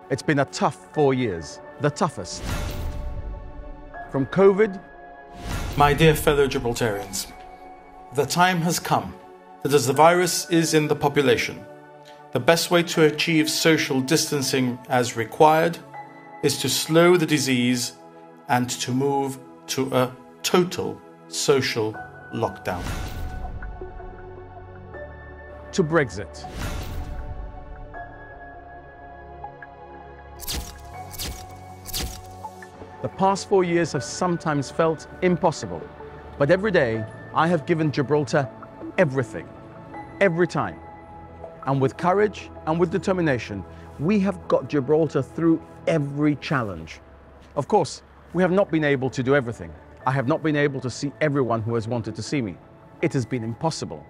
It's been a tough 4 years, the toughest. From COVID. My dear fellow Gibraltarians, the time has come that as the virus is in the population, the best way to achieve social distancing as required is to slow the disease and to move to a total social lockdown. To Brexit. The past 4 years have sometimes felt impossible, but every day I have given Gibraltar everything, every time. And with courage and with determination, we have got Gibraltar through every challenge. Of course, we have not been able to do everything. I have not been able to see everyone who has wanted to see me. It has been impossible.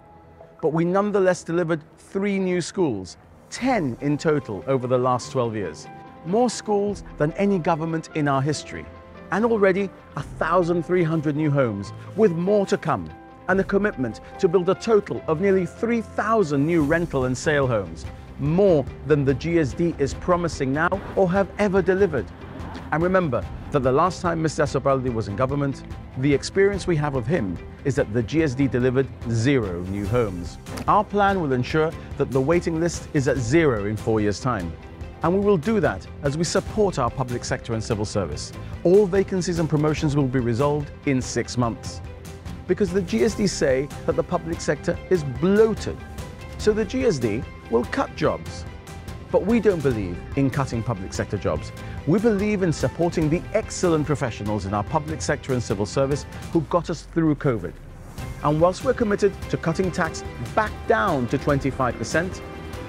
But we nonetheless delivered 3 new schools, 10 in total over the last 12 years. More schools than any government in our history. And already 1,300 new homes, with more to come. And a commitment to build a total of nearly 3,000 new rental and sale homes, more than the GSD is promising now or have ever delivered. And remember that the last time Mr. Asobaldi was in government, the experience we have of him is that the GSD delivered 0 new homes. Our plan will ensure that the waiting list is at 0 in 4 years' time. And we will do that as we support our public sector and civil service. All vacancies and promotions will be resolved in 6 months. Because the GSD say that the public sector is bloated. So the GSD will cut jobs. But we don't believe in cutting public sector jobs. We believe in supporting the excellent professionals in our public sector and civil service who got us through COVID. And whilst we're committed to cutting tax back down to 25%,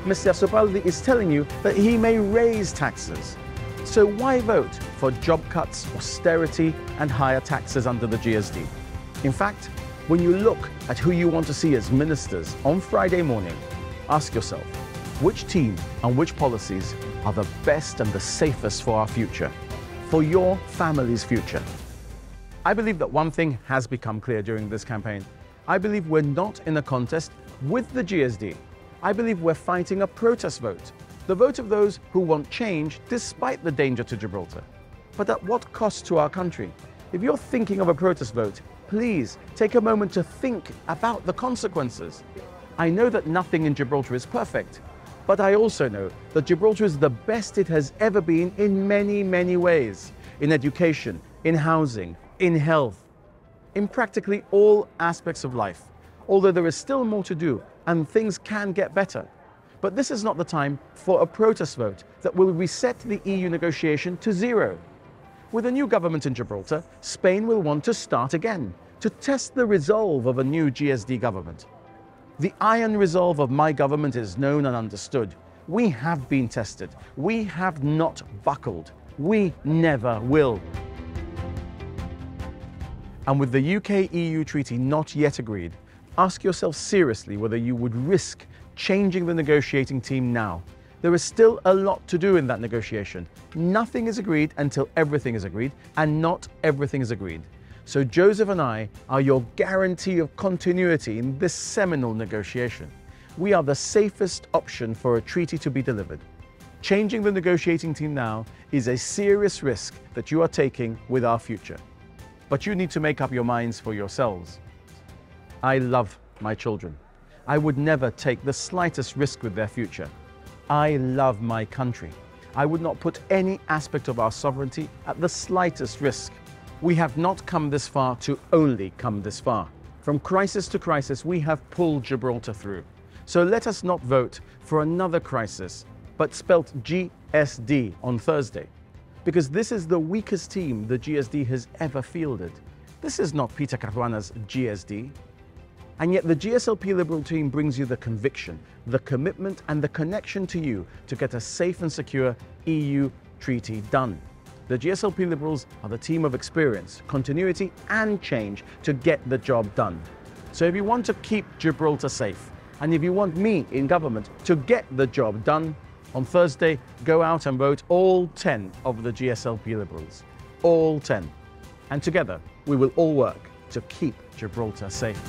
Mr. Asobaldi is telling you that he may raise taxes. So why vote for job cuts, austerity and higher taxes under the GSD? In fact, when you look at who you want to see as ministers on Friday morning, ask yourself, which team and which policies are the best and the safest for our future, for your family's future? I believe that one thing has become clear during this campaign. I believe we're not in a contest with the GSD. I believe we're fighting a protest vote, the vote of those who want change despite the danger to Gibraltar. But at what cost to our country? If you're thinking of a protest vote, please take a moment to think about the consequences. I know that nothing in Gibraltar is perfect, but I also know that Gibraltar is the best it has ever been in many, many ways. In education, in housing, in health, in practically all aspects of life. Although there is still more to do and things can get better. But this is not the time for a protest vote that will reset the EU negotiation to 0. With a new government in Gibraltar, Spain will want to start again, to test the resolve of a new GSD government. The iron resolve of my government is known and understood. We have been tested. We have not buckled. We never will. And with the UK-EU treaty not yet agreed, ask yourself seriously whether you would risk changing the negotiating team now. There is still a lot to do in that negotiation. Nothing is agreed until everything is agreed, and not everything is agreed. So Joseph and I are your guarantee of continuity in this seminal negotiation. We are the safest option for a treaty to be delivered. Changing the negotiating team now is a serious risk that you are taking with our future. But you need to make up your minds for yourselves. I love my children. I would never take the slightest risk with their future. I love my country. I would not put any aspect of our sovereignty at the slightest risk. We have not come this far to only come this far. From crisis to crisis, we have pulled Gibraltar through. So let us not vote for another crisis, but spelt GSD on Thursday. Because this is the weakest team the GSD has ever fielded. This is not Peter Caruana's GSD. And yet the GSLP Liberal team brings you the conviction, the commitment and the connection to you to get a safe and secure EU treaty done. The GSLP Liberals are the team of experience, continuity and change to get the job done. So if you want to keep Gibraltar safe, and if you want me in government to get the job done, on Thursday, go out and vote all 10 of the GSLP Liberals. All 10. And together, we will all work to keep Gibraltar safe.